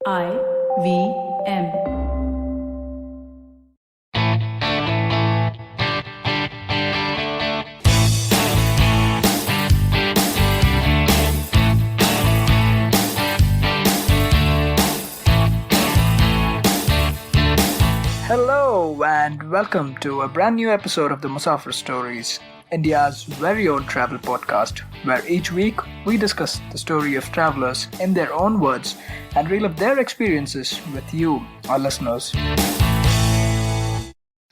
IVM. Hello and welcome to a brand new episode of the Musafir Stories, India's very own travel podcast, where each week we discuss the story of travelers in their own words and relive their experiences with you, our listeners.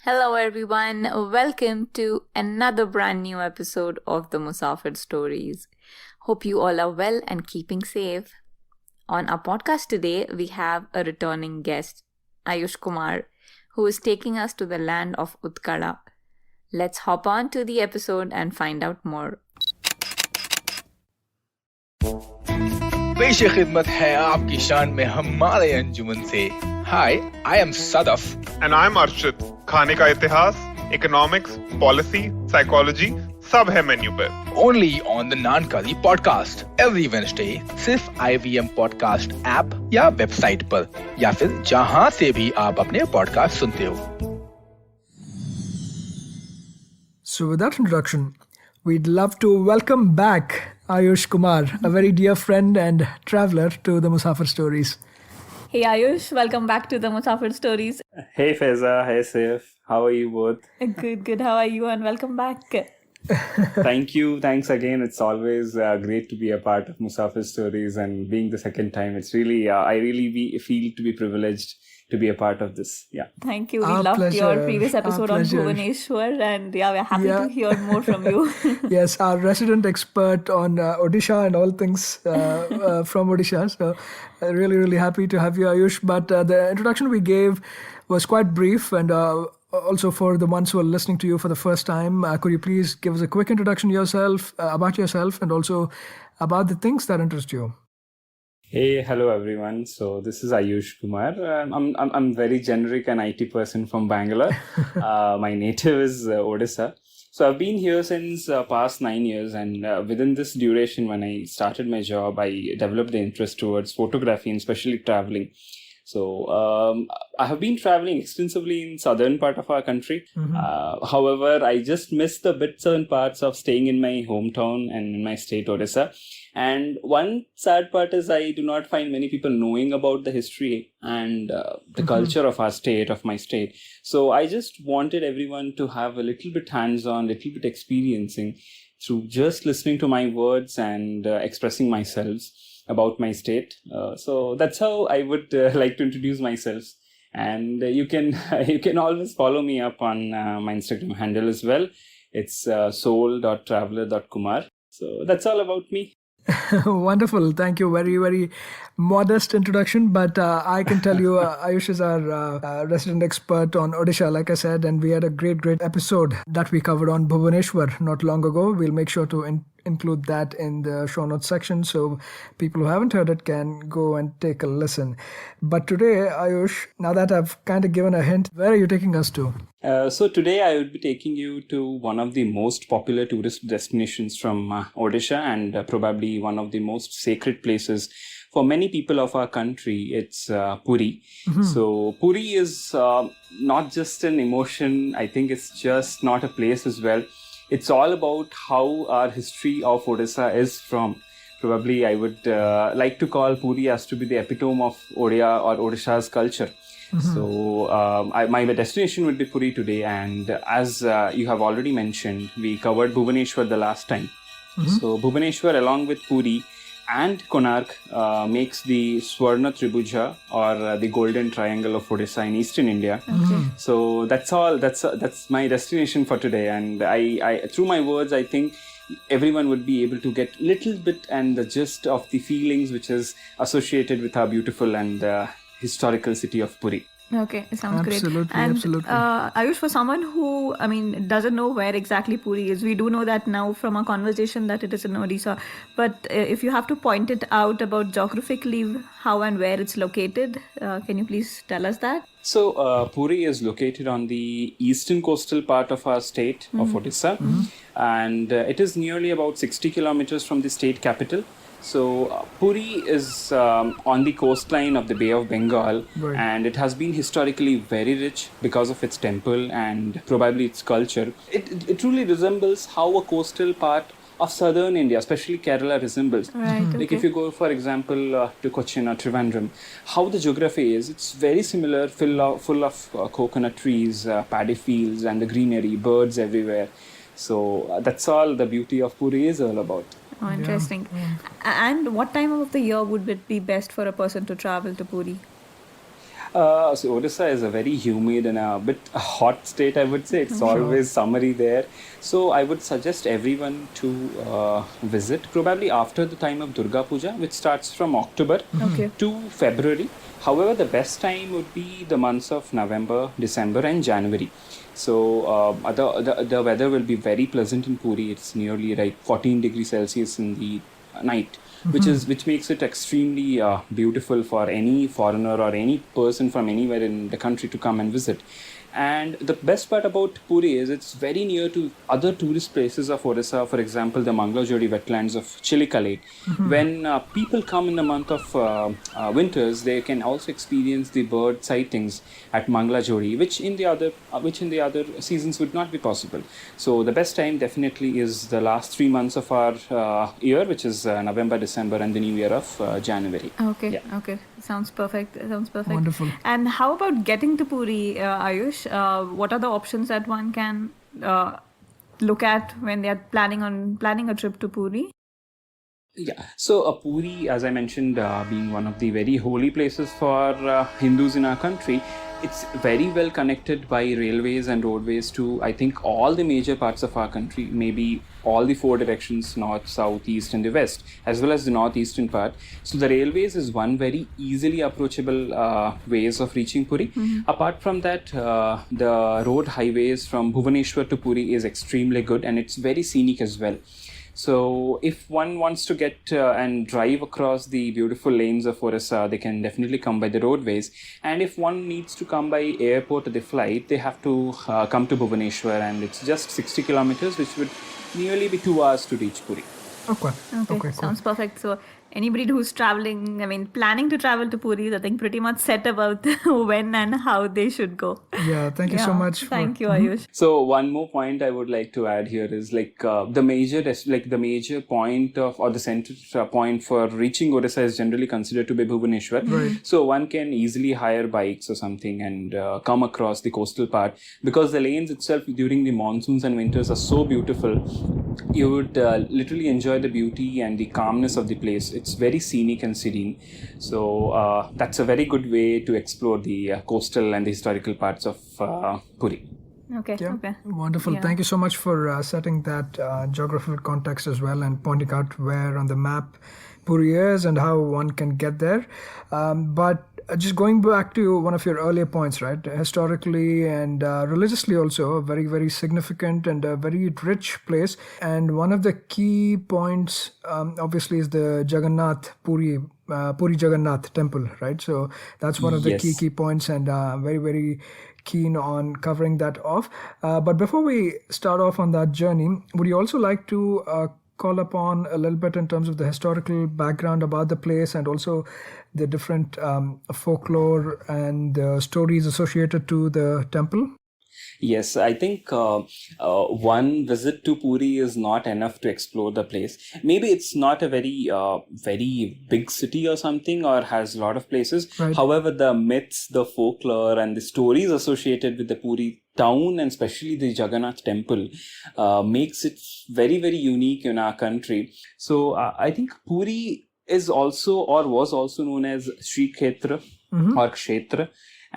Hello everyone, welcome to another brand new episode of the Musafir Stories. Hope you all are well and keeping safe. On our podcast today, we have a returning guest, Ayush Kumar, who is taking us to the land of Utkala. Let's hop on to the episode and find out more. पेश खिदमत है आपकी शान में हमारे अंजुमन से. Hi, I am Sadaf. And I'm Arshit. खाने का इतिहास, economics, policy, psychology, सब है मेन्यू पे. Only on the Naan Curry podcast every Wednesday. सिर्फ IVM podcast ऐप या वेबसाइट पर या फिर जहां से भी आप अपने पॉडकास्ट सुनते हो. So with that introduction, we'd love to welcome back Ayush Kumar, a very dear friend and traveler to the Musafir Stories. Hey Ayush, welcome back to the Musafir Stories. Hey Faiza, hey Saif, how are you both? Good, how are you and welcome back. Thank you, thanks again. It's always great to be a part of Musafir Stories, and being the second time, it's really, I feel to be privileged to be a part of this. Yeah. Thank you. We Our loved pleasure. your previous episode on Bhubaneswar, and we're happy to hear more from you. Yes, our resident expert on Odisha and all things from Odisha. So really happy to have you, Ayush. But the introduction we gave was quite brief, and also for the ones who are listening to you for the first time, could you please give us a quick introduction about yourself and also about the things that interest you? Hey, hello everyone. So this is Ayush Kumar. I'm very generic and IT person from Bangalore. My native is Odisha. So I've been here since past 9 years, and within this duration, when I started my job, I developed the interest towards photography and especially traveling. So I have been traveling extensively in southern part of our country. However, I just miss the bits and parts of staying in my hometown and in my state, Odisha. And one sad part is I do not find many people knowing about the history and the culture of our state, of my state. So I just wanted everyone to have a little bit hands-on, little bit experiencing through just listening to my words and expressing myself about my state. So that's how I would like to introduce myself. And you can always follow me up on my Instagram handle as well. It's soul.traveler.kumar. So that's all about me. Wonderful. Thank you. Very, very modest introduction. But I can tell you, Ayush is our resident expert on Odisha, like I said, and we had a great episode that we covered on Bhubaneswar not long ago. We'll make sure to include that in the show notes section so people who haven't heard it can go and take a listen. But today, Ayush, now that I've kind of given a hint, where are you taking us to? So today I would be taking you to one of the most popular tourist destinations from Odisha, and probably one of the most sacred places for many people of our country. It's Puri. So Puri is not just an emotion. I think it's just not a place as well. It's all about how our history of Odisha is from. Probably I would like to call Puri as to be the epitome of Odia or Odisha's culture. So my destination would be Puri today, and as you have already mentioned, we covered Bhubaneswar the last time. So Bhubaneswar along with Puri and Konark makes the Swarna Tribhuja, or the golden triangle of Odisha in eastern India. So that's all. That's my destination for today, and I through my words, I think everyone would be able to get little bit and the gist of the feelings which is associated with our beautiful and historical city of Puri. Okay, sounds great. Absolutely. Ayush, for someone who, doesn't know where exactly Puri is, we do know that now from our conversation that it is in Odisha. But if you have to point it out about geographically how and where it's located, can you please tell us that? So Puri is located on the eastern coastal part of our state of Odisha, and it is nearly about 60 kilometers from the state capital. So Puri is on the coastline of the Bay of Bengal, Right. and it has been historically very rich because of its temple and probably its culture. It truly resembles how a coastal part of southern India, especially Kerala, resembles. Right. Like if you go, for example, to Cochin or Trivandrum, how the geography is, it's very similar, full of coconut trees, paddy fields, and the greenery, birds everywhere. So that's all the beauty of Puri is all about. Oh, interesting. And what time of the year would it be best for a person to travel to Puri? So Odisha is a very humid and a bit hot state, I would say. It's always summery there. So I would suggest everyone to visit probably after the time of Durga Puja, which starts from October to February. However, the best time would be the months of November, December and January. So the weather will be very pleasant in Puri. It's nearly like 14 degrees Celsius in the night, which makes it extremely beautiful for any foreigner or any person from anywhere in the country to come and visit. And the best part about Puri is it's very near to other tourist places of Odisha, for example, the Mangalajodi wetlands of Chilika Lake. When people come in the month of winters, they can also experience the bird sightings at Mangalajodi, which in the other seasons would not be possible. So the best time definitely is the last 3 months of our year, which is November, December, and the new year of January. Okay. Sounds perfect. Wonderful. And how about getting to Puri, Ayush? What are the options that one can look at when they are planning a trip to Puri? Yeah, so Puri, as I mentioned, being one of the very holy places for Hindus in our country, it's very well connected by railways and roadways to, I think, all the major parts of our country, maybe all the 4 directions, north, south, east, and the west, as well as the northeastern part. So the railways is one very easily approachable ways of reaching Puri. Apart from that, the road highways from Bhubaneswar to Puri is extremely good, and it's very scenic as well. So if one wants to get and drive across the beautiful lanes of Odisha, they can definitely come by the roadways. And if one needs to come by airport or the flight, they have to come to Bhubaneswar, and it's just 60 kilometers, which would nearly be 2 hours to reach Puri. Okay, cool. Sounds perfect. So anybody who's planning to travel to Puri, I think pretty much set about when and how they should go. Yeah, thank you so much. Thank you, Ayush. So one more point I would like to add here is the major point or the center point for reaching Odisha is generally considered to be Bhubaneswar. Right. So one can easily hire bikes or something and come across the coastal part, because the lanes itself during the monsoons and winters are so beautiful. You would literally enjoy the beauty and the calmness of the place. It's very scenic and serene. So that's a very good way to explore the coastal and the historical parts of Puri. Okay. Wonderful. Yeah. Thank you so much for setting that geographical context as well and pointing out where on the map Puri is and how one can get there. But just going back to one of your earlier points, right? Historically and religiously also a very, very significant and a very rich place. And one of the key points obviously is the Puri Jagannath Temple, right? So that's one of the Yes. key points, and very, very keen on covering that off. But before we start off on that journey, would you also like to call upon a little bit in terms of the historical background about the place and also the different folklore and stories associated to the temple? Yes, I think one visit to Puri is not enough to explore the place. Maybe it's not a very big city or something, or has a lot of places. Right. However, the myths, the folklore, and the stories associated with the Puri town, and especially the Jagannath Temple, makes it very, very unique in our country. So I think Puri is also, or was also, known as Sri Kshetra or Kshetra.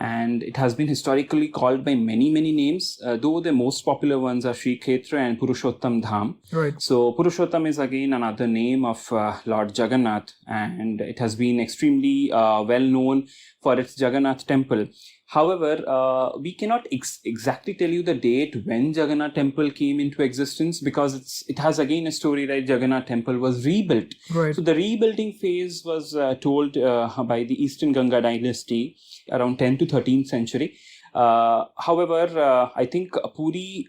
And it has been historically called by many names, though the most popular ones are Sri Kshetra and Purushottam Dham. Right. So Purushottam is again another name of Lord Jagannath, and it has been extremely well known for its Jagannath Temple. However, we cannot exactly tell you the date when Jagannath Temple came into existence, because it has again a story, right? Jagannath Temple was rebuilt. Right. So the rebuilding phase was told by the Eastern Ganga Dynasty around 10th to 13th century. However, I think Puri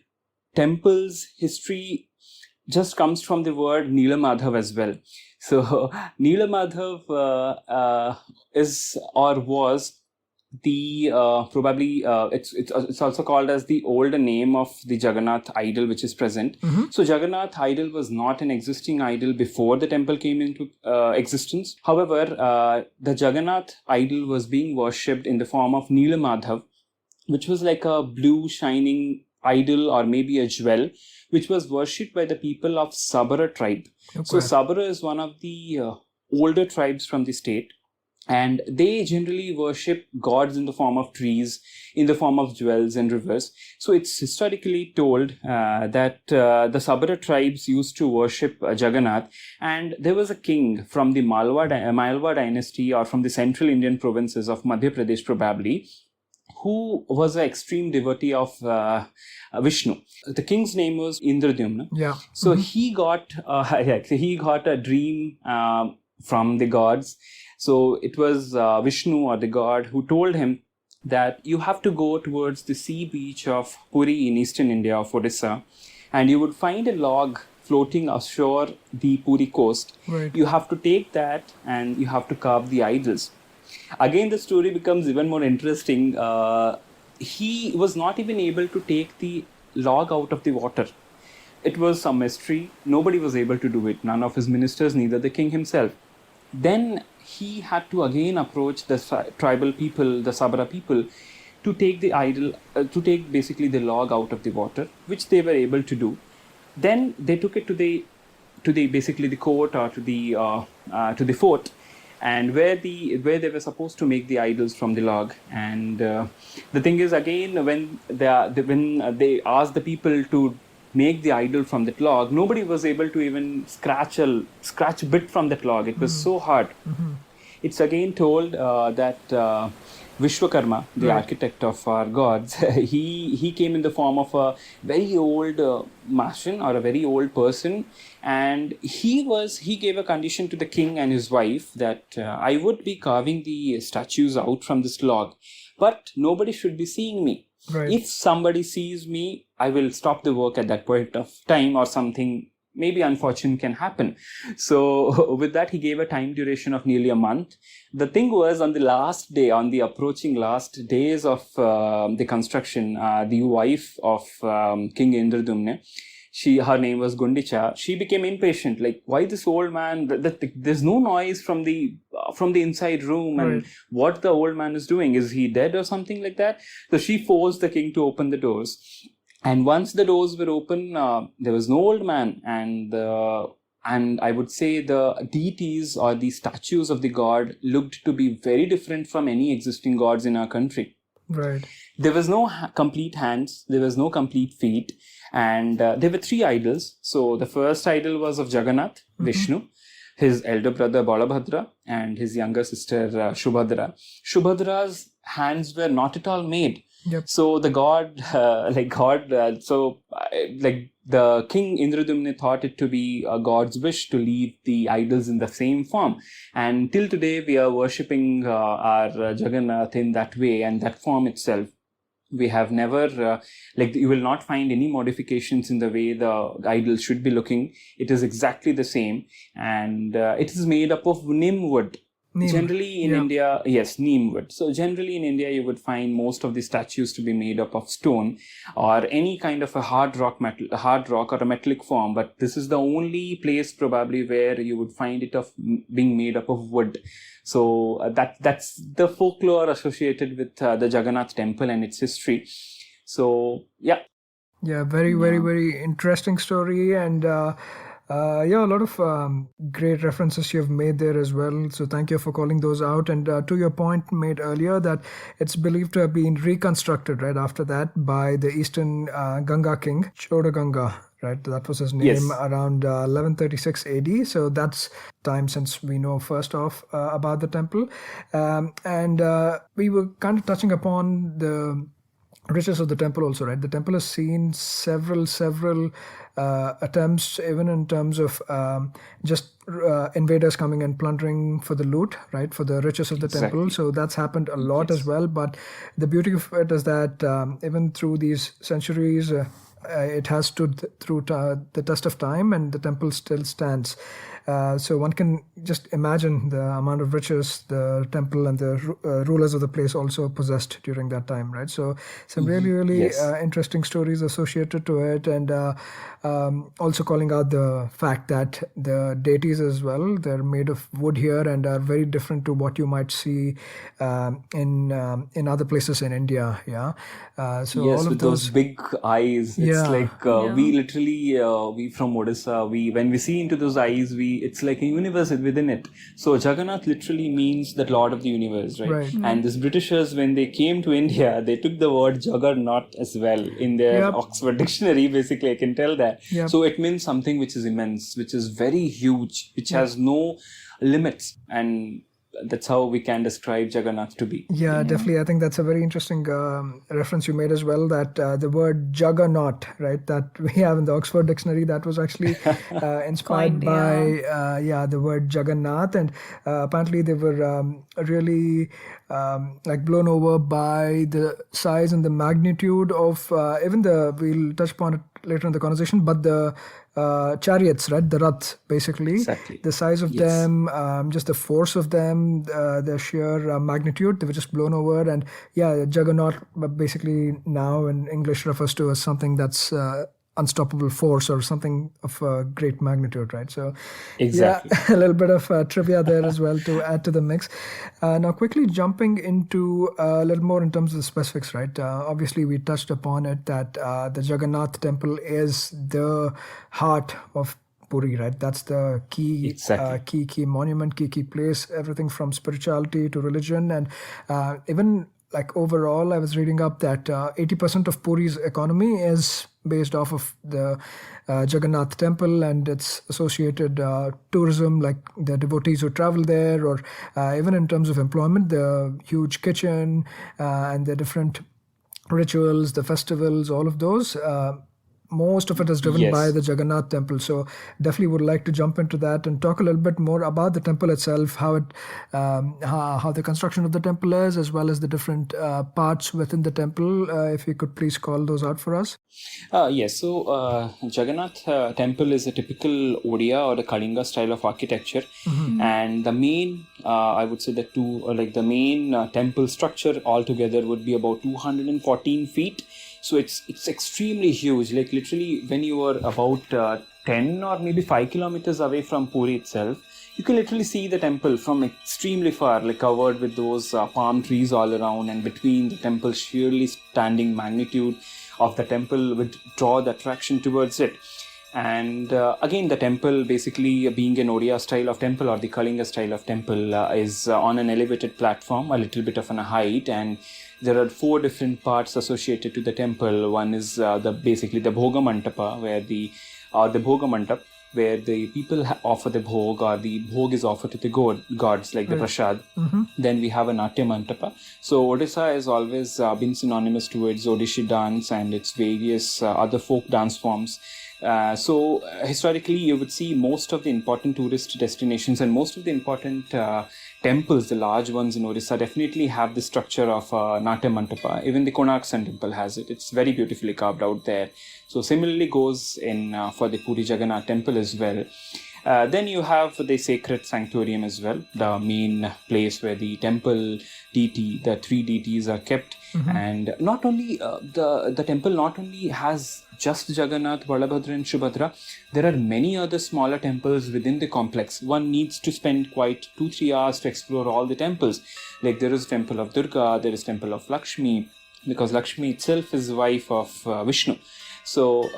Temple's history just comes from the word Neelamadhav as well. So Neelamadhav is or was the probably it's also called as the older name of the Jagannath idol which is present. So Jagannath idol was not an existing idol before the temple came into existence. However, the Jagannath idol was being worshipped in the form of Neelamadhav, which was like a blue shining idol or maybe a jewel, which was worshipped by the people of Subhadra tribe. So Subhadra is one of the older tribes from the state, and they generally worship gods in the form of trees, in the form of jewels and rivers. So it's historically told that the Subhadra tribes used to worship Jagannath, and there was a king from the Malwa dynasty or from the central Indian provinces of Madhya Pradesh probably, who was an extreme devotee of Vishnu. The king's name was Indradyumna. Yeah. So he got a dream from the gods. So it was Vishnu or the god who told him that you have to go towards the sea beach of Puri in eastern India of Odisha, and you would find a log floating ashore the Puri coast. Right. You have to take that and you have to carve the idols. Again, the story becomes even more interesting. He was not even able to take the log out of the water. It was a mystery. Nobody was able to do it. None of his ministers, neither the king himself. Then he had to again approach the tribal people, the Sabra people, to take the idol, to take basically the log out of the water, which they were able to do. Then they took it to the basically the court or to the fort, and where they were supposed to make the idols from the log. And the thing is, again, when they asked the people to make the idol from that log, nobody was able to even scratch a bit from that log. It was so hard. It's again told that Vishwakarma, the architect of our gods, he came in the form of a very old Martian or a very old person, and he gave a condition to the king and his wife that I would be carving the statues out from this log, but nobody should be seeing me. Right. If somebody sees me, I will stop the work at that point of time, or something maybe unfortunate can happen. So with that, he gave a time duration of nearly a month. The thing was, on the last day, on the approaching last days of the construction, the wife of King Indradyumna, her name was Gundicha, she became impatient. Like, why this old man? There's no noise from the inside room, and what the old man is doing? Is he dead or something like that? So she forced the king to open the doors. And once the doors were open, there was no old man, and I would say the deities or the statues of the god looked to be very different from any existing gods in our country. Right. There was no complete hands, there was no complete feet, and there were three idols. So the first idol was of Jagannath, Vishnu, his elder brother Balabhadra, and his younger sister Subhadra. Subhadra's hands were not at all made. Yep. So the the king Indradyumna thought it to be a god's wish to leave the idols in the same form, and till today we are worshipping our Jagannath in that way and that form itself. We have never you will not find any modifications in the way the idol should be looking. It is exactly the same, and it is made up of neem wood. Generally in India, yes, neem wood. So generally in India, you would find most of the statues to be made up of stone or any kind of a hard rock or a metallic form. But this is the only place probably where you would find it of being made up of wood. So that's the folklore associated with the Jagannath Temple and its history. So yeah. Yeah, very, very interesting story, and a lot of great references you've made there as well. So thank you for calling those out. And to your point made earlier, that it's believed to have been reconstructed right after that by the Eastern Ganga king, Chodaganga. Right, that was his name, around 1136 AD. So that's time since we know first off about the temple. And we were kind of touching upon the riches of the temple also, right? The temple has seen several attempts, even in terms of just invaders coming and plundering for the loot, right? For the riches of the temple. So that's happened a lot as well. But the beauty of it is that even through these centuries, it has stood through the test of time, and the temple still stands. So one can just imagine the amount of riches the temple and the rulers of the place also possessed during that time, right? So some really Yes. interesting stories associated to it, and also calling out the fact that the deities as well, they're made of wood here and are very different to what you might see in other places in India. Yeah. So Yes, all of with those those. big eyes, it's Yeah. like we literally we from Odisha. We when we see into those eyes, it's like a universe within it. So Jagannath literally means the Lord of the universe, right? Right. And these Britishers, when they came to India, they took the word Juggernaut as well in their Yep. Oxford dictionary. Basically, I can tell that. Yep. So it means something which is immense, which is very huge, which has no limits, and that's how we can describe Jagannath to be. Yeah, definitely. I think that's a very interesting reference you made as well. That the word juggernaut, right, that we have in the Oxford Dictionary, that was actually inspired Coined, by the word Jagannath, and apparently they were really like blown over by the size and the magnitude of even the. We'll touch upon it later in the conversation, but the chariots, right? The Rath, basically. Exactly. The size of Yes. them, just the force of them, the sheer magnitude, they were just blown over. And yeah, Juggernaut basically now in English refers to as something that's unstoppable force or something of great magnitude, right? So Exactly. yeah, a little bit of trivia there as well to add to the mix. Now, quickly jumping into a little more in terms of the specifics, right? Obviously, we touched upon it that the Jagannath Temple is the heart of Puri, right? That's the key, Exactly. key monument, key place. Everything from spirituality to religion, and even like overall, I was reading up that 80% of Puri's economy is based off of the Jagannath Temple and its associated tourism, like the devotees who travel there, or even in terms of employment, the huge kitchen and the different rituals, the festivals, all of those. Most of it is driven by Yes. the Jagannath Temple. So definitely would like to jump into that and talk a little bit more about the temple itself, how it, how the construction of the temple is, as well as the different parts within the temple. If you could please call those out for us. Yes, so Jagannath Temple is a typical Odia or the Kalinga style of architecture, and the main, I would say, the main temple structure altogether would be about 214 feet. So it's extremely huge. Like literally, when you are about 10 or maybe 5 kilometers away from Puri itself, you can literally see the temple from extremely far, like covered with those palm trees all around, and between the temple, sheerly standing magnitude of the temple would draw the attraction towards it. And again, the temple, basically being an Odia style of temple or the Kalinga style of temple, is on an elevated platform, a little bit of a height, and there are 4 different parts associated to the temple. One is basically the Bhoga Mantapa, where the Bhoga Mantap, where the people offer the bhog, or the bhog is offered to the gods, like the prasad. Then we have a Natya Mantapa. So Odisha has always been synonymous towards Odishi dance and its various other folk dance forms. So historically, you would see most of the important tourist destinations and most of the important temples, the large ones in Odisha, definitely have the structure of Natya Mantapa. Even the Konark Sun Temple has it. It's very beautifully carved out there. So similarly goes in for the Puri Jagannath Temple as well. Then you have the sacred sanctorium as well, the main place where the temple deity, the 3 deities are kept. And not only the temple not only has just Jagannath, Balabhadra and Subhadra, there are many other smaller temples within the complex. One needs to spend quite 2-3 hours to explore all the temples. Like there is temple of Durga, there is temple of Lakshmi, because Lakshmi itself is wife of Vishnu. So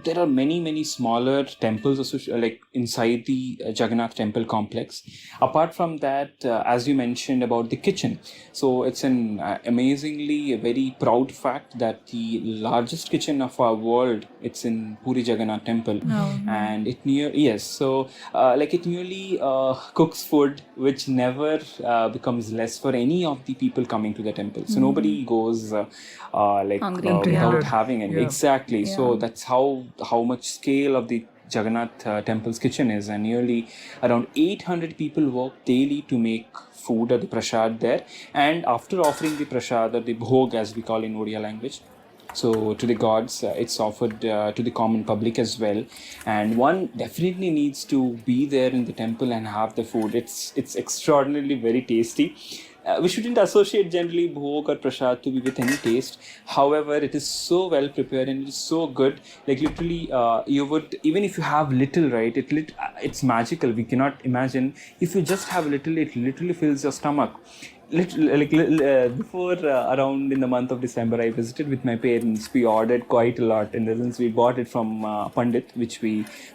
there are many smaller temples like inside the Jagannath Temple complex. Apart from that, as you mentioned about the kitchen, so it's an amazingly very proud fact that the largest kitchen of our world, it's in Puri Jagannath Temple, and it nearly cooks food which never becomes less for any of the people coming to the temple. So nobody goes Hungry, without having any. Yeah. Exactly. So that's how much scale of the Jagannath Temple's kitchen is, and nearly around 800 people work daily to make food or the prasad there. And after offering the prasad or the bhog, as we call in Odia language, So to the gods, it's offered to the common public as well. And one definitely needs to be there in the temple and have the food. It's extraordinarily very tasty. We shouldn't associate generally bhog or prasad to be with any taste. However, it is so well prepared and it is so good. Like literally, you would, even if you have little, right? It's magical. We cannot imagine. If you just have little, it literally fills your stomach. Before around in the month of December, I visited with my parents. We ordered quite a lot. In the sense, we bought it from Pandit,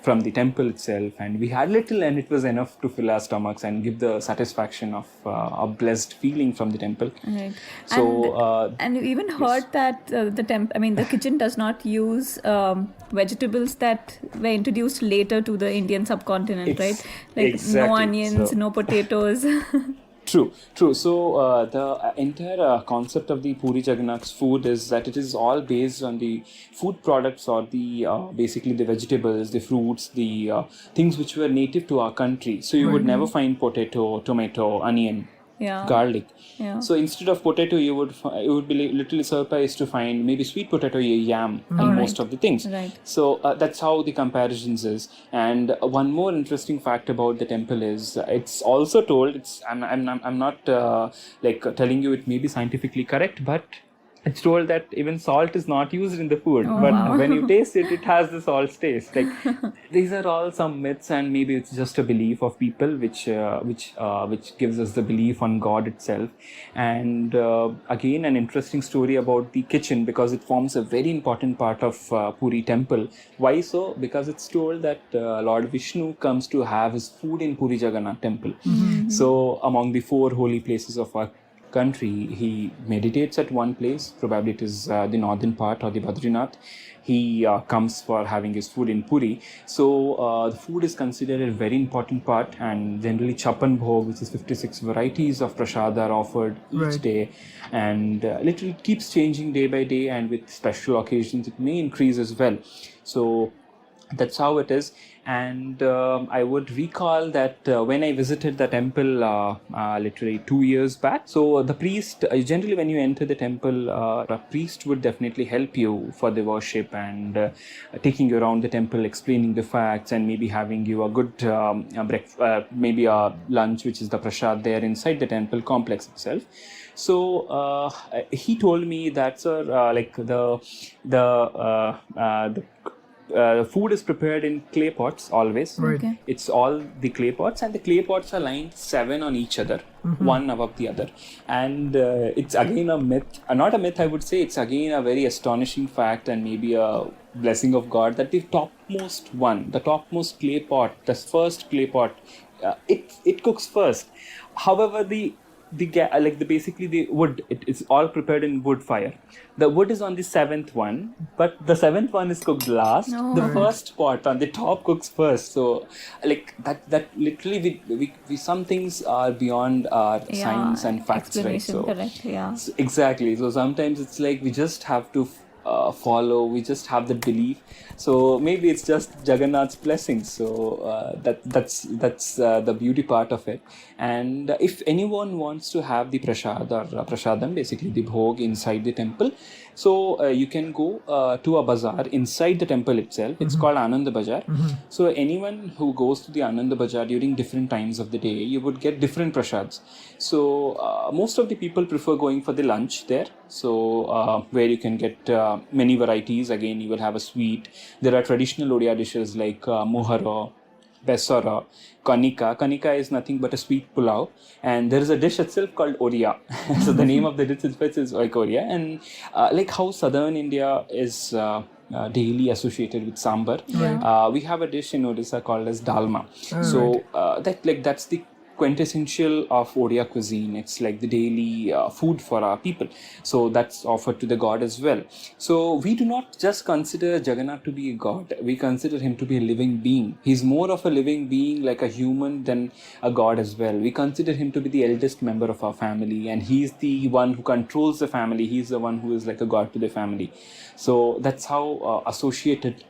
from the temple itself, and we had little, and it was enough to fill our stomachs and give the satisfaction of a blessed feeling from the temple. Right. So, and you even heard that the kitchen does not use vegetables that were introduced later to the Indian subcontinent, right? Like exactly. no onions, So, no potatoes. True. So the entire concept of the Puri Jagannath's food is that it is all based on the food products or the basically the vegetables, the fruits, the things which were native to our country. So you would never find potato, tomato, onion, Yeah. garlic. Yeah. So instead of potato, you would be literally surprised to find maybe sweet potato, yam in Right. most of the things. Right. So that's how the comparisons is. And one more interesting fact about the temple is it's also told. I'm not telling you it may be scientifically correct, but it's told that even salt is not used in the food. Oh, but wow. when you taste it, it has the salt taste. Like these are all some myths, and maybe it's just a belief of people, which gives us the belief on God itself. And again, an interesting story about the kitchen, because it forms a very important part of Puri temple. Why so? Because it's told that Lord Vishnu comes to have his food in Puri Jagannath Temple. So among the 4 holy places of our country, he meditates at one place. Probably it is the northern part or the Badrinath. He comes for having his food in Puri. So the food is considered a very important part, and generally chapan bhog, which is 56 varieties of prasad, are offered each day, and literally keeps changing day by day, and with special occasions it may increase as well. So that's how it is. And I would recall that when I visited the temple literally 2 years back, so the priest, generally when you enter the temple, a priest would definitely help you for the worship, and taking you around the temple, explaining the facts, and maybe having you a good maybe a lunch, which is the prasad there inside the temple complex itself. So he told me that, sir, the food is prepared in clay pots always. Right. Okay. It's all the clay pots, and the clay pots are lined 7 on each other, one above the other. And it's again a myth, not a myth, I would say. It's again a very astonishing fact, and maybe a blessing of God, that the topmost clay pot, the first clay pot, it cooks first. However, basically the wood, it's all prepared in wood fire. The wood is on the 7th one, but the 7th one is cooked last. No. The first pot on the top cooks first. So like that literally we some things are beyond our science and facts, right? Explanation, So correct. Yeah. exactly. So sometimes it's like we just have to follow, we just have the belief. So maybe it's just Jagannath's blessings. So that's the beauty part of it. And if anyone wants to have the prasad or prasadam, basically the bhog inside the temple, so you can go to a bazaar inside the temple itself. It's called Anand Bazaar. So anyone who goes to the Anand Bazaar during different times of the day, you would get different prasads. So most of the people prefer going for the lunch there. So where you can get many varieties. Again, you will have a sweet. There are traditional Odia dishes like muhara, besara, kanika. Kanika is nothing but a sweet pulao, and there is a dish itself called Odia. So the name of the dish is like Odia, and like how southern India is daily associated with sambar, we have a dish in Odisha called as dalma. So that's the quintessential of Odia cuisine. It's like the daily food for our people. So that's offered to the god as well. So we do not just consider Jagannath to be a god. We consider him to be a living being. He's more of a living being, like a human, than a god as well. We consider him to be the eldest member of our family, and he's the one who controls the family. He's the one who is like a god to the family. So that's how associated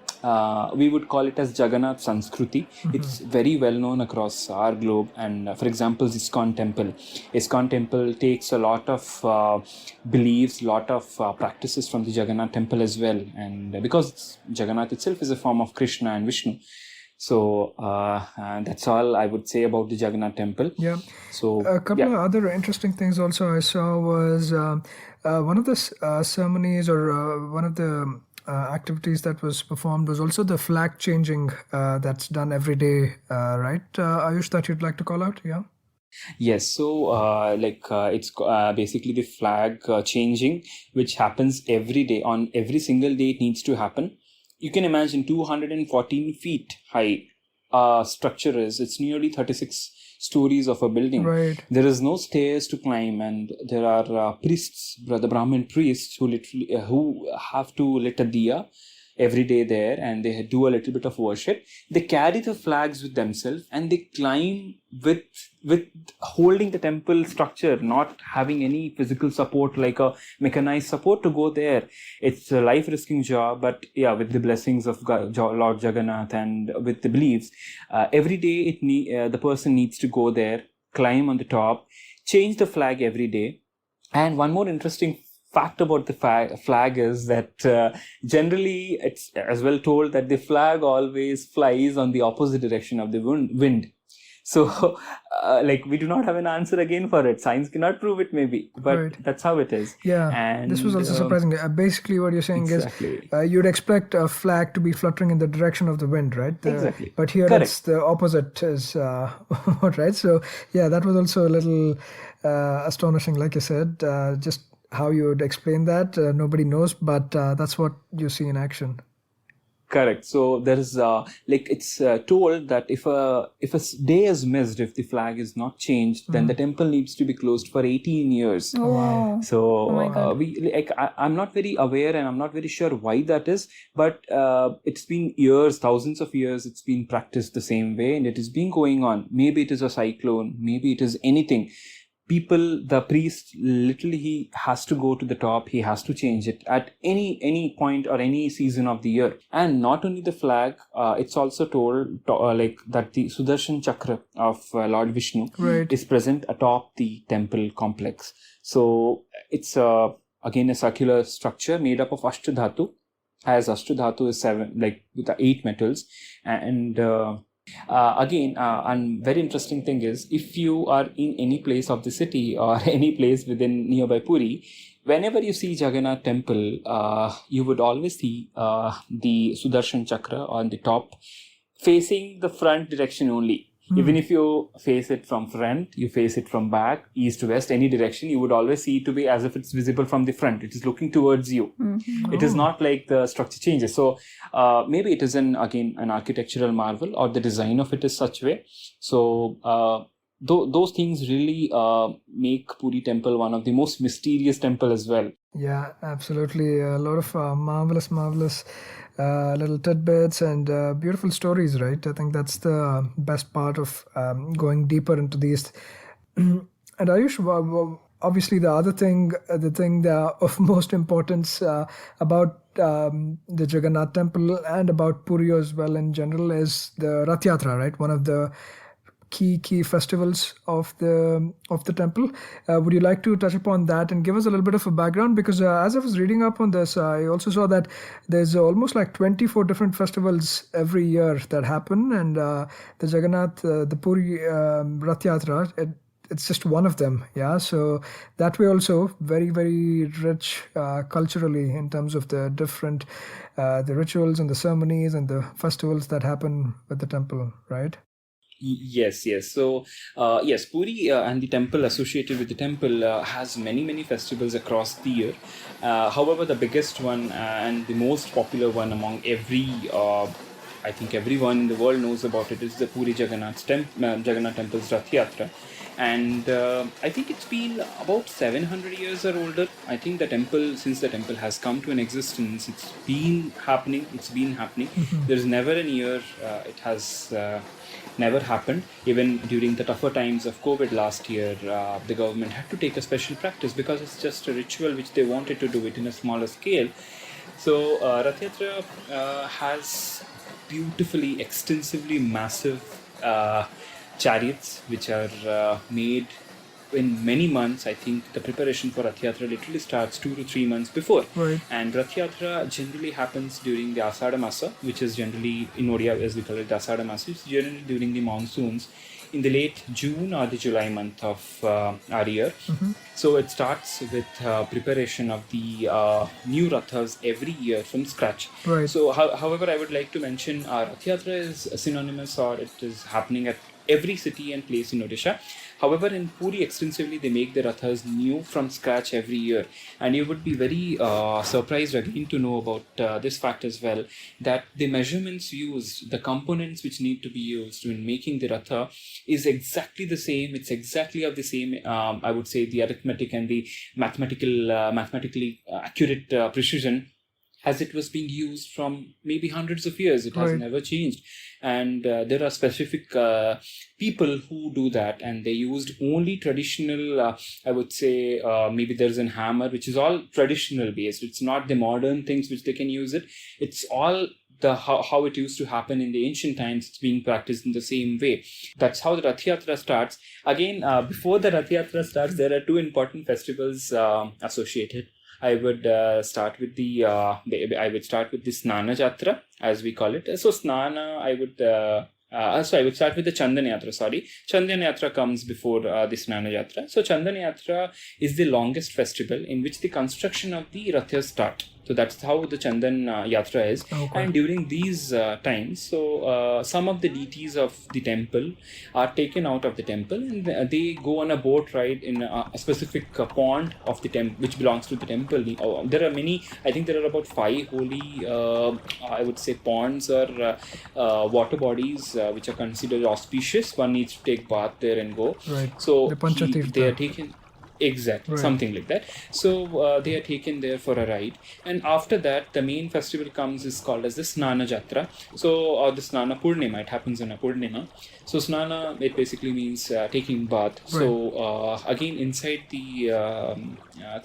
we would call it as Jagannath Sanskruti. It's very well known across our globe. And for example, ISKCON Temple. ISKCON Temple takes a lot of beliefs, lot of practices from the Jagannath Temple as well. And because Jagannath itself is a form of Krishna and Vishnu. So that's all I would say about the Jagannath Temple. Yeah. So a couple of other interesting things also I saw was one of the ceremonies or one of the activities that was performed was also the flag changing that's done every day, right? Ayush, that you'd like to call out? Yeah. Yes, so it's basically the flag changing, which happens every day. On every single day, it needs to happen. You can imagine 214 feet high structure is. It's nearly 36 stories of a building. Right. There is no stairs to climb, and there are priests, the Brahmin priests, who literally who have to lit a diya every day there, and they do a little bit of worship. They carry the flags with themselves, and they climb with holding the temple structure, not having any physical support like a mechanized support to go there. It's a life-risking job, but yeah, with the blessings of Lord Jagannath and with the beliefs, every day the person needs to go there, climb on the top, change the flag every day. And one more interesting fact about the flag is that generally it's as well told that the flag always flies on the opposite direction of the wind. So we do not have an answer again for it. Science cannot prove it maybe, but that's how it is. Yeah, and this was also surprising. Basically what you're saying exactly. is you'd expect a flag to be fluttering in the direction of the wind, right? Exactly. But here it's the opposite is right? So yeah, that was also a little astonishing, like you said. Just how you would explain that, nobody knows, but that's what you see in action. Correct. So there is it's told that if a day is missed, if the flag is not changed, then the temple needs to be closed for 18 years. Oh, wow. So my God. I'm not very aware, and I'm not very sure why that is, but it's been years, thousands of years, it's been practiced the same way, and it has been going on. Maybe it is a cyclone, maybe it is anything. The priest, literally he has to go to the top, he has to change it at any point or any season of the year. And not only the flag, it's also told that the Sudarshan Chakra of Lord Vishnu is present atop the temple complex. So it's again a circular structure made up of Ashtadhatu, as Ashtadhatu is 7, with the 8 metals. And and very interesting thing is, if you are in any place of the city or any place within nearby Puri, whenever you see Jagannath Temple, you would always see the Sudarshan Chakra on the top, facing the front direction only. Even if you face it from front, you face it from back, east to west, any direction, you would always see it to be as if it's visible from the front. It is looking towards you. Mm-hmm. It is not like the structure changes. So maybe it is an architectural marvel, or the design of it is such way. So those things really make Puri Temple one of the most mysterious temple as well. Yeah, absolutely. A lot of marvelous little tidbits and beautiful stories, right? I think that's the best part of going deeper into these. And Ayush, obviously the other thing, the thing of most importance about the Jagannath Temple and about Puri as well in general is the Rathyatra, right? One of the key festivals of the temple. Would you like to touch upon that and give us a little bit of a background? Because as I was reading up on this, I also saw that there's almost like 24 different festivals every year that happen, and the Jagannath, the Puri Rathyatra, it's just one of them. Yeah, so that way also very, very rich culturally in terms of the different the rituals and the ceremonies and the festivals that happen with the temple, right? Yes. So, yes, Puri and the temple associated with the temple has many festivals across the year. However, the biggest one and the most popular one among I think everyone in the world knows about it, is the Puri Jagannath Temple's Rathyatra. And I think it's been about 700 years or older. I think since the temple has come to an existence, it's been happening. Mm-hmm. There's never a year it has never happened. Even during the tougher times of COVID last year, the government had to take a special practice because it's just a ritual which they wanted to do it in a smaller scale. So Rathyatra has beautifully, extensively massive chariots which are made in many months. I think the preparation for Rathyatra literally starts 2 to 3 months before. Right. And Rathyatra generally happens during the Asada Masa, which is generally in Odia as we call it the Asada Masa. It's generally during the monsoons in the late June or the July month of our year. So it starts with preparation of the new Rathas every year from scratch. Right. So however, I would like to mention Rathyatra is synonymous, or it is happening at every city and place in Odisha. However, in Puri extensively they make the Rathas new from scratch every year, and you would be very surprised again to know about this fact as well, that the measurements used, the components which need to be used in making the Ratha is exactly the same. It's exactly of the same, I would say, the arithmetic and the mathematically accurate precision as it was being used from maybe hundreds of years. It has Right. never changed. And there are specific people who do that, and they used only traditional, I would say, maybe there's a hammer, which is all traditional based. It's not the modern things which they can use it. It's all the how it used to happen in the ancient times. It's being practiced in the same way. That's how the Rathyatra starts. Again, before the Rathyatra starts, there are two important festivals associated. I would start with the Snana Jatra, as we call it. So Snana, I would start with the Chandanayatra. Chandanayatra comes before the Snana Jatra. So Chandanayatra is the longest festival in which the construction of the Rathas start. So that's how the Chandan Yatra is. Okay. And during these times, so some of the deities of the temple are taken out of the temple, and they go on a boat ride in a specific pond of the temple, which belongs to the temple. There are many, I think there are about 5 holy, I would say, ponds or water bodies which are considered auspicious. One needs to take bath there and go. Right. So The Panchatirtha. they are taken. Exactly, Right. something like that. So they are taken there for a ride, and after that, the main festival comes is called as the Snana Jatra. So, or the Snana Purnima. It happens on a Purnima. So Snana, it basically means taking bath. So again, inside the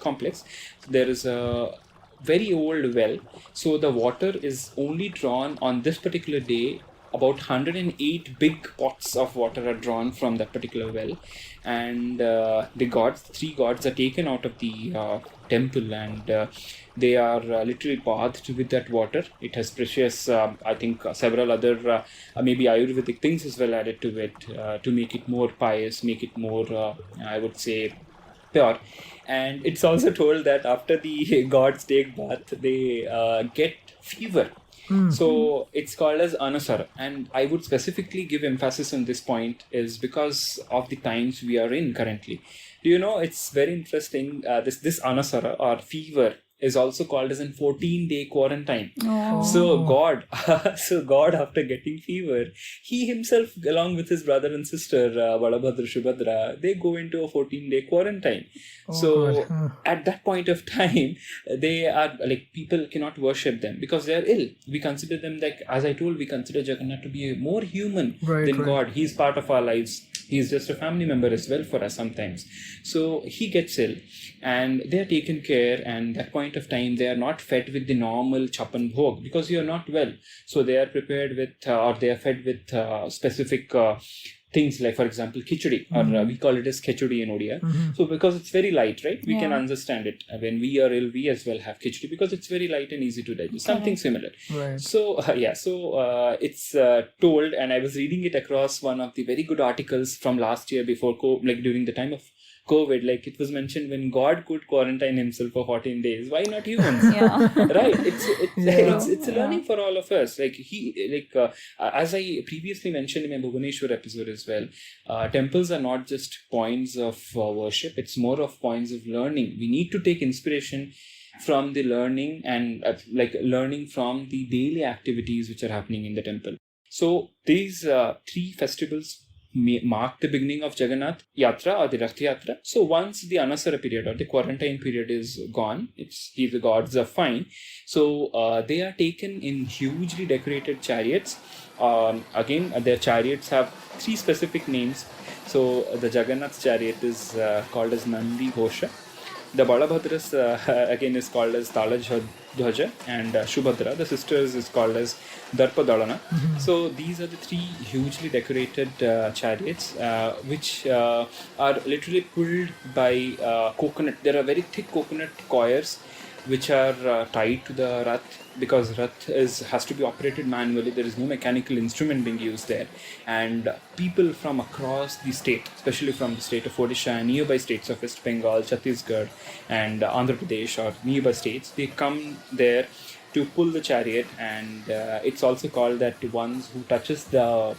complex, there is a very old well. So the water is only drawn on this particular day. About 108 big pots of water are drawn from that particular well, and the 3 gods are taken out of the temple, and they are literally bathed with that water. It has precious, I think, several other maybe Ayurvedic things as well added to it to make it more pious, make it more, I would say, pure. And it's also told that after the gods take bath, they get fever. So it's called as Anasara, and I would specifically give emphasis on this point is because of the times we are in currently. Do you know, it's very interesting, this Anasara or fever is also called as a 14-day quarantine. So God after getting fever, he himself along with his brother and sister Balabhadra, Subhadra, they go into a 14-day quarantine. So God. at that point of time, they are like, people cannot worship them because they are ill. We consider them, like, as I told, we consider Jagannath to be more human than God. He's part of our lives. He's just a family member as well for us sometimes. So he gets ill, and they are taken care, and at that point of time they are not fed with the normal chapan bhog because you are not well. So they are prepared with or they are fed with specific things like, for example, khichdi, or we call it as khichdi in Odia. So because it's very light, right? We can understand it. When we are ill, we as well have khichdi because it's very light and easy to digest. Something similar. Right. So it's told, and I was reading it across one of the very good articles from last year before like during the time of COVID, like it was mentioned, when God could quarantine himself for 14 days, why not humans? Right? It's a learning for all of us. Like as I previously mentioned in my Bhubaneswar episode as well, temples are not just points of worship. It's more of points of learning. We need to take inspiration from the learning and learning from the daily activities which are happening in the temple. So these 3 festivals mark the beginning of Jagannath Yatra or the Rathyatra. So once the Anasara period or the quarantine period is gone, the gods are fine. So they are taken in hugely decorated chariots. Again, their chariots have 3 specific names. So the Jagannath chariot is called as Nandi Ghosha. The Balabhadras again is called as Dhwaja, and Subhadra, the sisters, is called as Darpadalana. So these are the three hugely decorated chariots which are literally pulled by coconut. There are very thick coconut coils which are tied to the Rath, because Rath has to be operated manually. There is no mechanical instrument being used there, and people from across the state, especially from the state of Odisha and nearby states of West Bengal, Chhattisgarh and Andhra Pradesh or nearby states, they come there to pull the chariot, and it's also called that the ones who touches the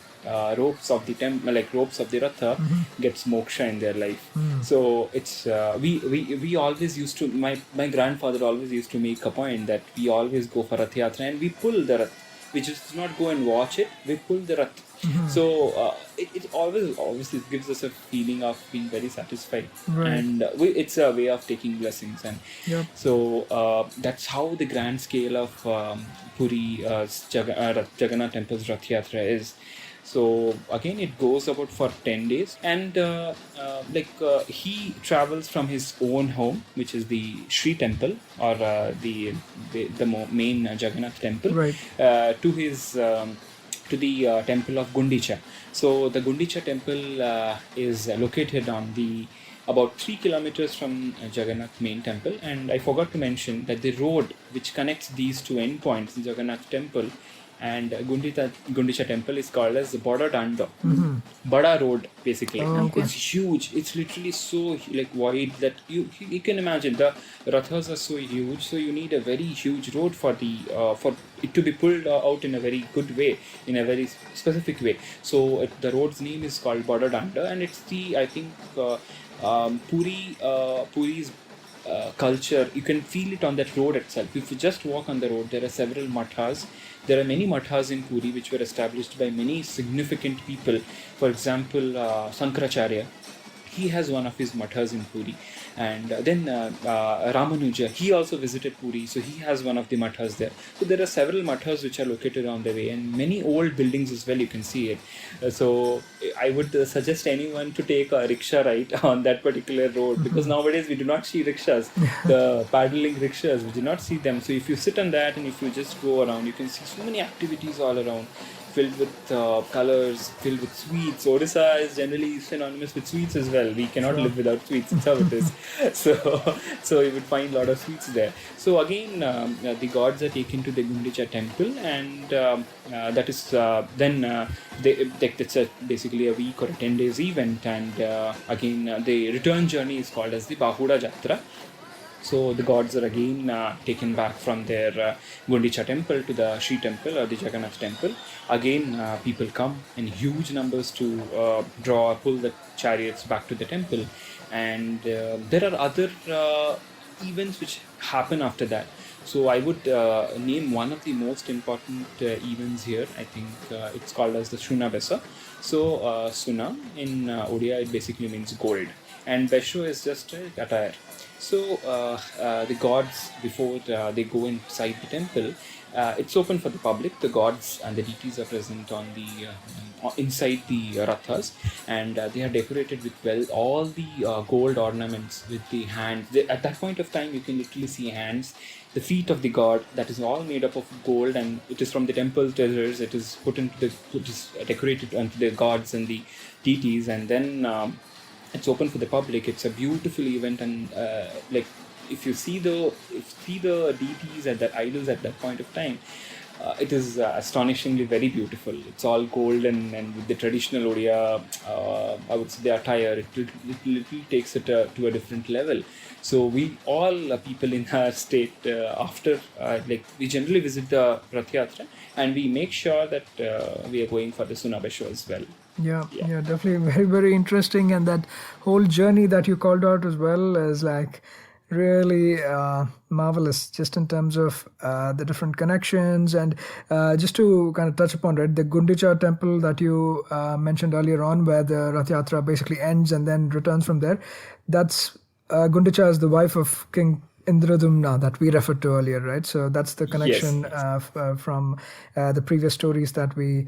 ropes of the temple, like ropes of the Ratha, gets moksha in their life. So it's we always used to, my grandfather always used to make a point that we always go for Rathyatra and we pull the Rath. We just not go and watch it, we pull the Rath. So it always obviously gives us a feeling of being very satisfied, and it's a way of taking blessings. And so that's how the grand scale of Puri Jagannath Temple's Rathyatra is. So again, it goes about for 10 days, and he travels from his own home, which is the Sri Temple, or the main Jagannath Temple, to his to the temple of Gundicha. So the Gundicha Temple is located on the about 3 kilometers from Jagannath main temple, and I forgot to mention that the road which connects these two endpoints, the Jagannath Temple and Gundicha Temple, is called as the Bada Danda, Bada Road, basically. It's huge. It's literally so wide that you can imagine the rathas are so huge. So you need a very huge road for it to be pulled out in a very good way, in a very specific way. So the road's name is called Bada Danda, and it's the, I think, Puri's culture. You can feel it on that road itself. If you just walk on the road, there are several mathas. There are many mathas in Puri which were established by many significant people. For example, Sankaracharya, he has one of his mathas in Puri. And then Ramanuja, he also visited Puri, so he has one of the mathas there. So there are several mathas which are located on the way, and many old buildings as well, you can see it. So I would suggest anyone to take a rickshaw ride on that particular road, because nowadays we do not see rickshaws, the paddling rickshaws, we do not see them. So if you sit on that and if you just go around, you can see so many activities all around, filled with colors, filled with sweets. Odisha is generally synonymous with sweets as well. We cannot live without sweets. That's how it is. So you would find a lot of sweets there. So again, the gods are taken to the Gundicha temple, and that is it's basically a week or a 10 days event. And again, the return journey is called as the Bahuda Jatra. So the gods are again taken back from their Gundicha temple to the Sri temple or the Jagannath temple. Again, people come in huge numbers to pull the chariots back to the temple. And there are other events which happen after that. So I would name one of the most important events here. I think it's called as the Suna Besa. So Suna in Odia, it basically means gold, and Besho is just attire. So the gods, before they go inside the temple, it's open for the public. The gods and the deities are present on the inside the rathas, and they are decorated with all the gold ornaments with the hands. At that point of time, you can literally see hands, the feet of the god. That is all made up of gold, and it is from the temple treasures. It is decorated onto the gods and the deities, and then it's open for the public. It's a beautiful event, and if you see the deities and the idols at that point of time, it is astonishingly very beautiful. It's all gold and with the traditional Odia, I would say, the attire. It literally takes it to a different level. So we all people in our state, after we generally visit the Rathyatra, and we make sure that we are going for the Sunabesho as well. Yeah, definitely very, very interesting. And that whole journey that you called out as well is really marvelous, just in terms of the different connections. And just to kind of touch upon the Gundicha temple that you mentioned earlier on, where the Rathyatra basically ends and then returns from there, that's Gundicha is the wife of King Indradyumna that we referred to earlier, right? So that's the connection from the previous stories that we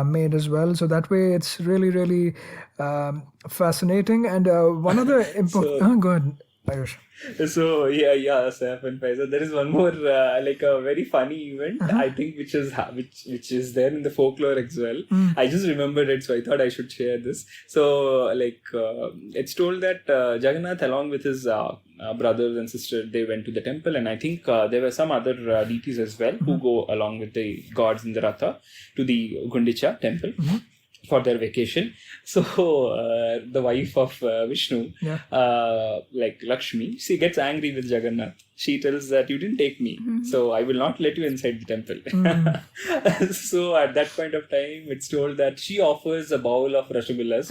made as well. So that way, it's really, really fascinating. And one other important... go ahead. Ayush? So Saif and Faisal, there is one more like a very funny event I think which is there in the folklore as well. I just remembered it, so I thought I should share this. So it's told that Jagannath along with his brothers and sisters, they went to the temple, and I think there were some other deities as well who go along with the gods in the Ratha to the Gundicha temple for their vacation. So the wife of Vishnu, like Lakshmi, she gets angry with Jagannath. She tells that you didn't take me, so I will not let you inside the temple. So at that point of time, it's told that she offers a bowl of rasagullas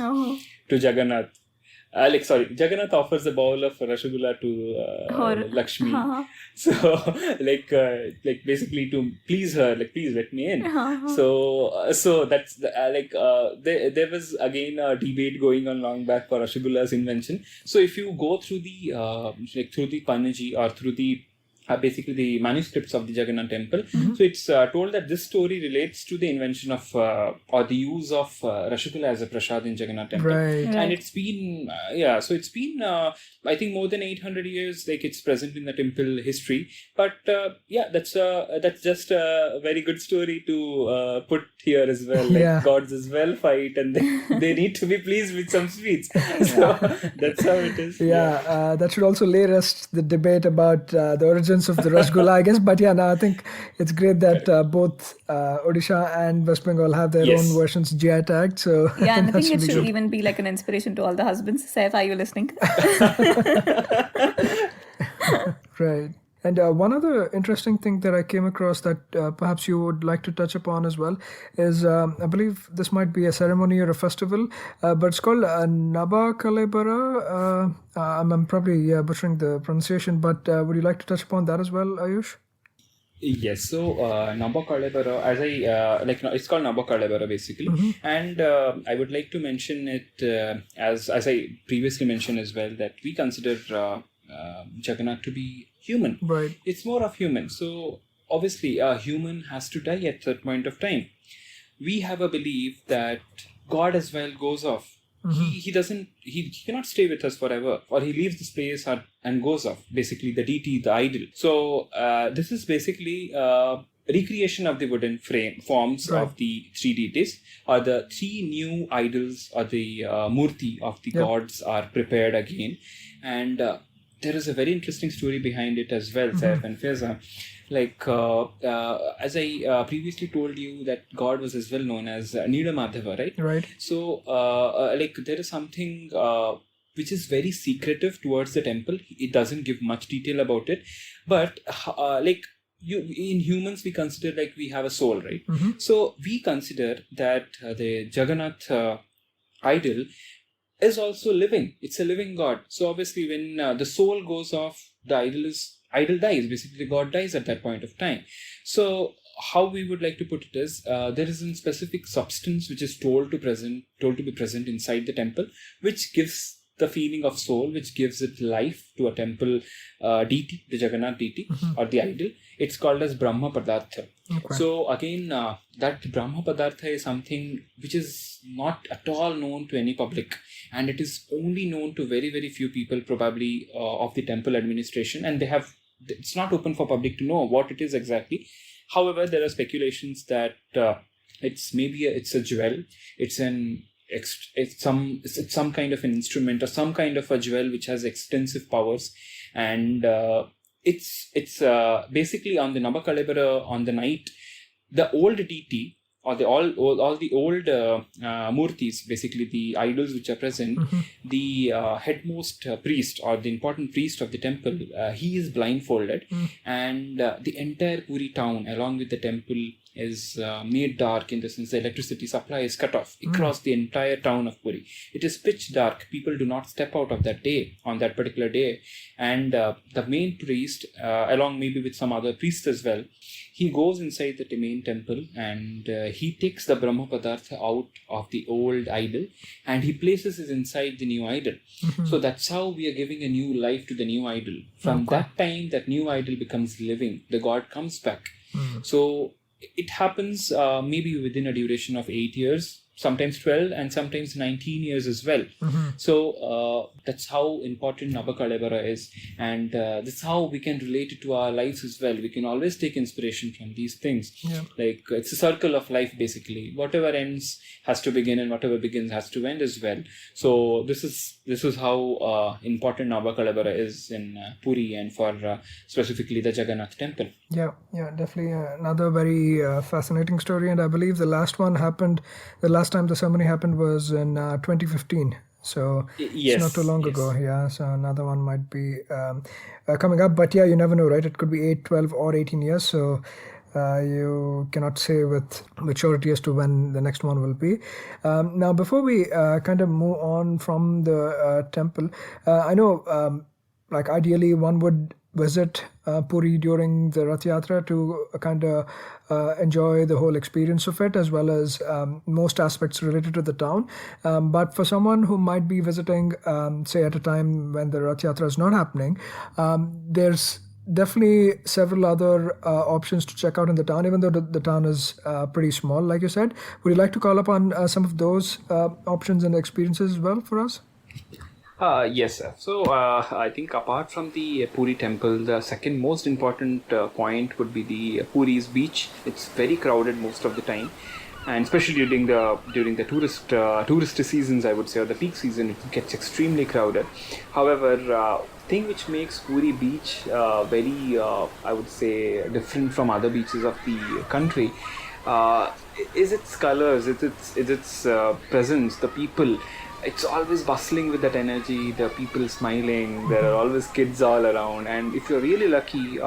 to Jagannath. Jagannath offers a bowl of rasgulla to Lakshmi. So, basically to please her, please let me in. So that's there was again a debate going on long back for rasgulla's invention. So if you go through the through the Panaji or through the basically the manuscripts of the Jagannath Temple. So it's told that this story relates to the invention of or the use of rasgulla as a prasad in Jagannath Temple. And it's been so it's been I think more than 800 years it's present in the temple history. But that's just a very good story to put here as well. Gods as well fight, and they need to be pleased with some sweets. So that's how it is. That should also lay rest the debate about the origin of the rasgulla, I guess. But I think it's great that both Odisha and West Bengal have their own versions GI tagged. So and I think it should even be like an inspiration to all the husbands. Saif, are you listening? Right. And one other interesting thing that I came across that perhaps you would like to touch upon as well is, I believe this might be a ceremony or a festival, but it's called Naba Kalebara. I'm probably butchering the pronunciation, but would you like to touch upon that as well, Ayush? Yes, so Naba Kalebara, as I it's called Naba Kalebara basically, and I would like to mention it as I previously mentioned as well, that we consider Jagannath to be human. Right. It's more of human. So obviously a human has to die at that point of time. We have a belief that God as well goes off. He cannot stay with us forever, or he leaves the space and goes off. Basically the deity, the idol. So this is basically recreation of the wooden forms of the three deities, or the three new idols, or the murti of the gods are prepared again. And there is a very interesting story behind it as well, Saif and Faiza. As I previously told you, that God was as well known as Nila Madhava, right? Right. So, there is something which is very secretive towards the temple. It doesn't give much detail about it, but in humans we consider we have a soul, right? So we consider that the Jagannath idol is also living. It's a living god. So obviously when the soul goes off, the idol dies. Basically the god dies at that point of time. So how we would like to put it is, there is a specific substance which is told to be present inside the temple, which gives the feeling of soul, which gives it life to a temple deity, the Jagannath deity or the idol. It's called as Brahma Padartha. Okay. So again, that Brahma Padartha is something which is not at all known to any public, and it is only known to very, very few people, probably of the temple administration, and it's not open for public to know what it is exactly. However, there are speculations that it's a jewel, it's some kind of an instrument, or some kind of a jewel which has extensive powers, and it's basically on the Naba Kalebara, on the night, the old deity or all the old murtis, basically the idols which are present, the headmost priest or the important priest of the temple, he is blindfolded, and the entire Puri town along with the temple is made dark, in the sense the electricity supply is cut off across the entire town of Puri. It is pitch dark. People do not step out of that day, on that particular day. And the main priest, along maybe with some other priests as well, he goes inside the main temple, and he takes the Brahma Padartha out of the old idol, and he places it inside the new idol. So that's how we are giving a new life to the new idol. From that time, that new idol becomes living. The god comes back. So it happens maybe within a duration of 8 years, sometimes 12 and sometimes 19 years as well. So that's how important Navakalabara is, and that's how we can relate it to our lives as well. We can always take inspiration from these things. Like it's a circle of life basically. Whatever ends has to begin, and whatever begins has to end as well. So this is how important Navakalabara is in Puri, and for specifically the Jagannath Temple. Yeah, definitely another very fascinating story, and I believe the last time the ceremony happened was in 2015. So it's not too long ago. Yeah, so another one might be coming up. But yeah, you never know, right? It could be 8, 12 or 18 years. So you cannot say with maturity as to when the next one will be. Now, before we kind of move on from the temple, I know like ideally one would visit Puri during the Rathyatra to kind of enjoy the whole experience of it, as well as most aspects related to the town. But for someone who might be visiting, say at a time when the Rathyatra is not happening, there's definitely several other options to check out in the town, even though the town is pretty small, like you said. Would you like to call upon some of those options and experiences as well for us? Yes, sir. So I think apart from the Puri temple, the second most important point would be the Puris Beach. It's very crowded most of the time, and especially during the tourist seasons, I would say, or the peak season, it gets extremely crowded. However, thing which makes Puri Beach very, I would say, different from other beaches of the country is its colors, its presence, the people. It's always bustling with that energy, the people smiling, there are always kids all around, and if you're really lucky,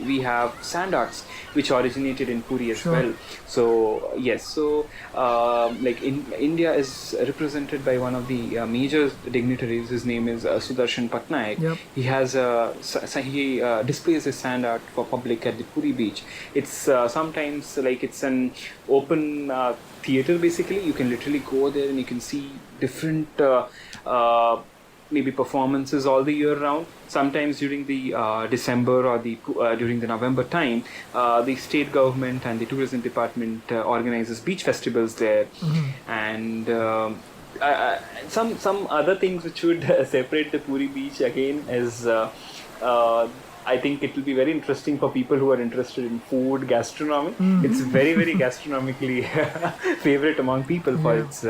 we have sand arts which originated in Puri as well. So yes, like India is represented by one of the major dignitaries. His name is Sudarshan Patnaik. He has he displays his sand art for public at the Puri beach. It's sometimes like it's an open theater basically. You can literally go there and you can see different maybe performances all the year round. Sometimes during the December or during the November time, the state government and the tourism department organizes beach festivals there, and some other things which would separate the Puri beach again is I think it will be very interesting for people who are interested in food, gastronomy. It's very, very gastronomically favorite among people for its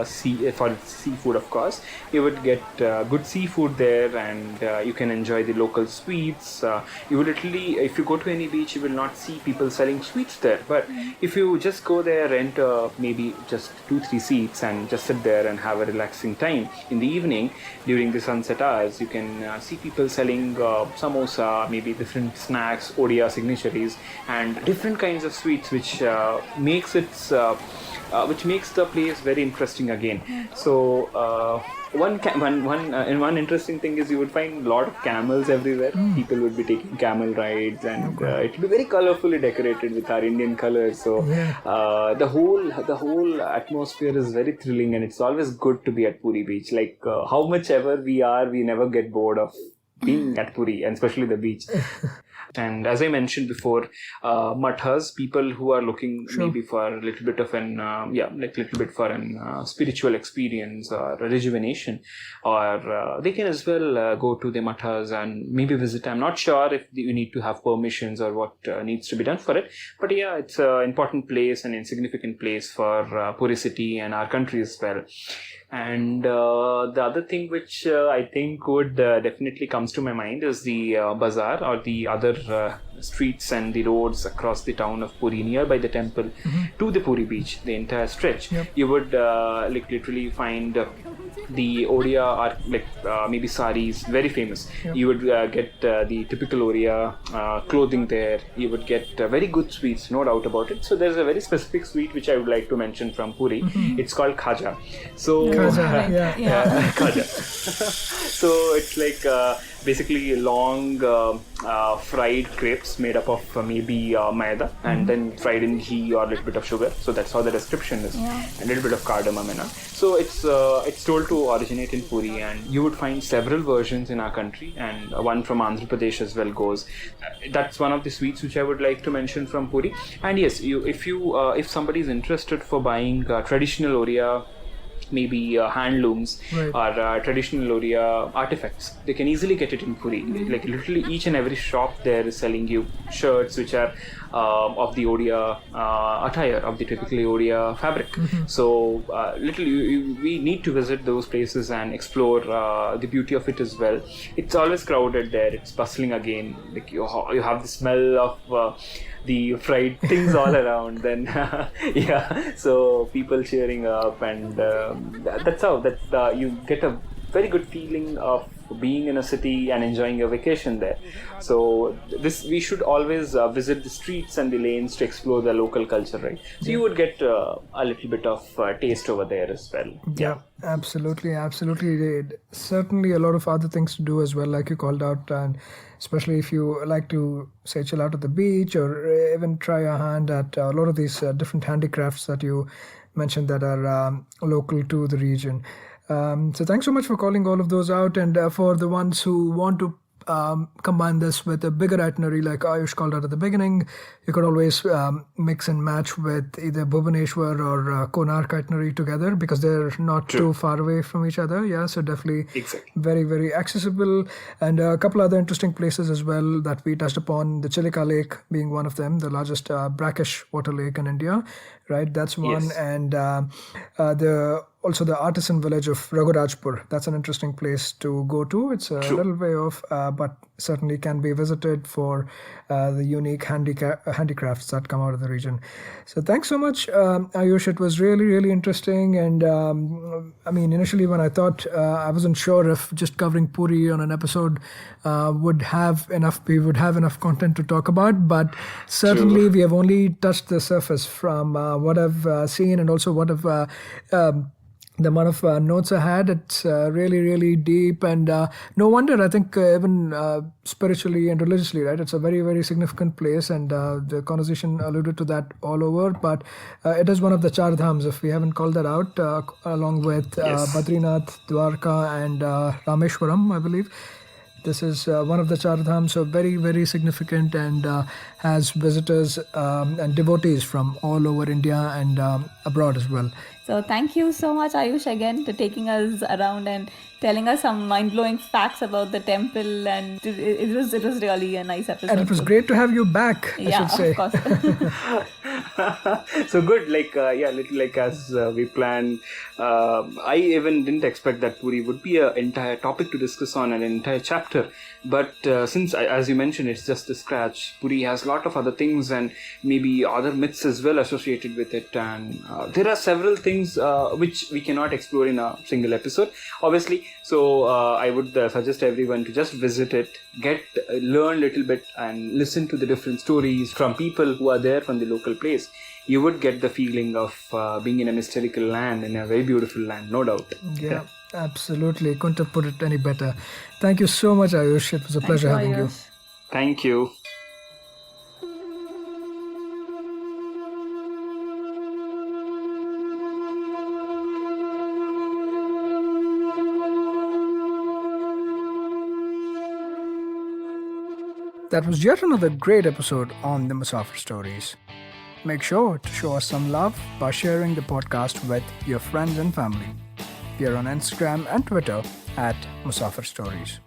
seafood, of course. You would get good seafood there, and you can enjoy the local sweets. You would literally, if you go to any beach, you will not see people selling sweets there. But if you just go there, rent maybe just 2-3 seats and just sit there and have a relaxing time in the evening during the sunset hours, you can see people selling samosa, maybe different snacks, Odia signatories, and different kinds of sweets, which makes the place very interesting again. So one interesting thing is you would find a lot of camels everywhere. People would be taking camel rides, and it will be very colorfully decorated with our Indian colors. So the whole atmosphere is very thrilling, and it's always good to be at Puri beach. Like how much ever we are, we never get bored of being at Puri, and especially the beach. And as I mentioned before, mathas, people who are looking maybe for a little bit of an spiritual experience or rejuvenation, or they can as well go to the mathas and maybe visit. I'm not sure if you need to have permissions or what needs to be done for it, but yeah, it's an important place, an insignificant place for Puri city and our country as well. And the other thing which I think would definitely comes to my mind is the bazaar, or the other streets and the roads across the town of Puri nearby the temple to the Puri beach, the entire stretch. You would like literally find the Odia, or maybe saris, very famous. You would get the typical Odia clothing there. You would get very good sweets, no doubt about it. So there's a very specific sweet which I would like to mention from Puri. It's called khaja. So khaja. So it's like basically long fried crepes made up of maybe maida and then fried in ghee or a little bit of sugar. So that's how the description is. A little bit of cardamom in it. So it's told to originate in Puri, and you would find several versions in our country, and one from Andhra Pradesh as well goes. That's one of the sweets which I would like to mention from Puri. And yes, if somebody is interested for buying traditional Oriya, maybe handlooms or traditional Oriya artifacts, they can easily get it in Puri. Like literally each and every shop there is selling you shirts which are of the Oriya attire, of the typically Oriya fabric. So we need to visit those places and explore the beauty of it as well. It's always crowded there, it's bustling again, like you have the smell of the fried things all around, then so people cheering up, and that's how you get a very good feeling of being in a city and enjoying your vacation there. So we should always visit the streets and the lanes to explore the local culture, right? So you would get a little bit of taste over there as well. Yeah, absolutely. Certainly a lot of other things to do as well, like you called out, and especially if you like to say chill out at the beach or even try your hand at a lot of these different handicrafts that you mentioned that are local to the region. So thanks so much for calling all of those out, and for the ones who want to combine this with a bigger itinerary like Ayush called out at the beginning, you could always mix and match with either Bhubaneswar or Konark itinerary together, because they're not too far away from each other. Yeah, so definitely very, very accessible. And a couple other interesting places as well that we touched upon, the Chilika Lake being one of them, the largest brackish water lake in India, right? That's one. And also the artisan village of Raghurajpur. That's an interesting place to go to. It's a little way off, but certainly can be visited for the unique handicrafts that come out of the region. So thanks so much, Ayush. It was really, really interesting. And I mean, initially when I thought, I wasn't sure if just covering Puri on an episode we would have enough content to talk about, but certainly we have only touched the surface from what I've seen, and also what I've the amount of notes I had. It's really, really deep, and no wonder, I think even spiritually and religiously, right? It's a very, very significant place, and the conversation alluded to that all over, but it is one of the Char Dhams, if we haven't called that out, along with Badrinath, Dwarka, and Rameshwaram, I believe. This is one of the Char Dhams, so very, very significant, and has visitors and devotees from all over India and abroad as well. So thank you so much, Ayush, again, for taking us around and telling us some mind-blowing facts about the temple, and it was really a nice episode. And it was great to have you back, I should say. Of course. So good, little like as we planned. I even didn't expect that Puri would be an entire topic to discuss on, an entire chapter. But since, as you mentioned, it's just a scratch. Puri has a lot of other things and maybe other myths as well associated with it. And there are several things which we cannot explore in a single episode, obviously. So I would suggest everyone to just visit it, learn a little bit, and listen to the different stories from people who are there from the local place. You would get the feeling of being in a mystical land, in a very beautiful land, no doubt. Yeah. Absolutely. Couldn't have put it any better. Thank you so much, Ayush. It was a pleasure having you. Thank you. That was yet another great episode on the Musafir Stories. Make sure to show us some love by sharing the podcast with your friends and family. We are on Instagram and Twitter at Musafir Stories.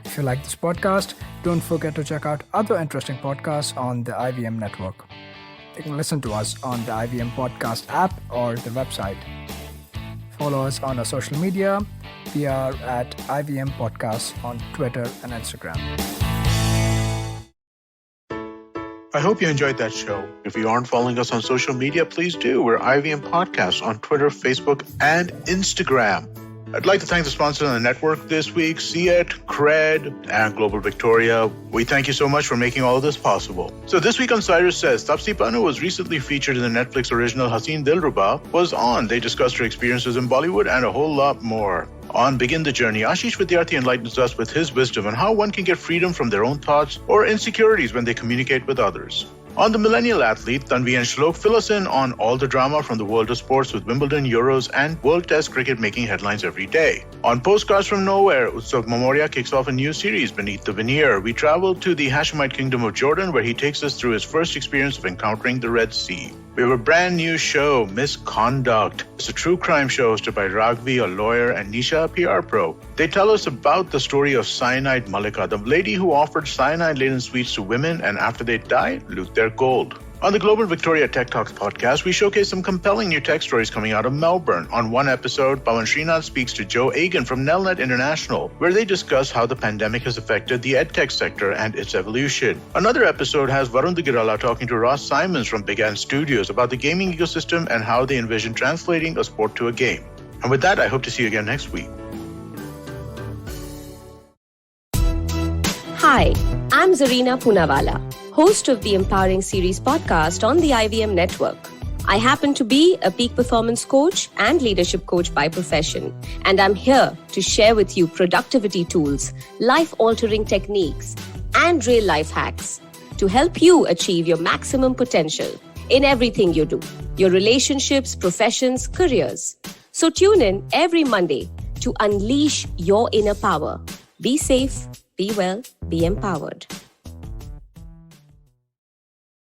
If you like this podcast, don't forget to check out other interesting podcasts on the IVM network. You can listen to us on the IVM podcast app or the website. Follow us on our social media. We are at IVM Podcasts on Twitter and Instagram. I hope you enjoyed that show. If you aren't following us on social media, please do. We're IVM Podcasts on Twitter, Facebook, and Instagram. I'd like to thank the sponsors on the network this week, Seat, Cred, and Global Victoria. We thank you so much for making all of this possible. So this week on Cyrus Says, Tapsi Pannu was recently featured in the Netflix original Haseen Dilruba was on. They discussed her experiences in Bollywood and a whole lot more. On Begin the Journey, Ashish Vidyarthi enlightens us with his wisdom on how one can get freedom from their own thoughts or insecurities when they communicate with others. On The Millennial Athlete, Tanvi and Shlok fill us in on all the drama from the world of sports with Wimbledon, Euros, and World Test cricket making headlines every day. On Postcards from Nowhere, Utsav Momoria kicks off a new series, Beneath the Veneer. We travel to the Hashemite Kingdom of Jordan, where he takes us through his first experience of encountering the Red Sea. We have a brand new show, Misconduct. It's a true crime show hosted by Ragvi, a lawyer, and Nisha, a PR pro. They tell us about the story of Cyanide Malika, the lady who offered cyanide-laden sweets to women and after they died, loot their gold. On the Global Victoria Tech Talks podcast, we showcase some compelling new tech stories coming out of Melbourne. On one episode, Pawan Srinath speaks to Joe Agan from Nelnet International, where they discuss how the pandemic has affected the edtech sector and its evolution. Another episode has Varun Dugirala talking to Ross Simons from Big Ant Studios about the gaming ecosystem and how they envision translating a sport to a game. And with that, I hope to see you again next week. Hi, I'm Zarina Poonawalla, host of the Empowering Series podcast on the IVM network. I happen to be a peak performance coach and leadership coach by profession, and I'm here to share with you productivity tools, life-altering techniques, and real-life hacks to help you achieve your maximum potential in everything you do, your relationships, professions, careers. So tune in every Monday to unleash your inner power. Be safe, be well, be empowered.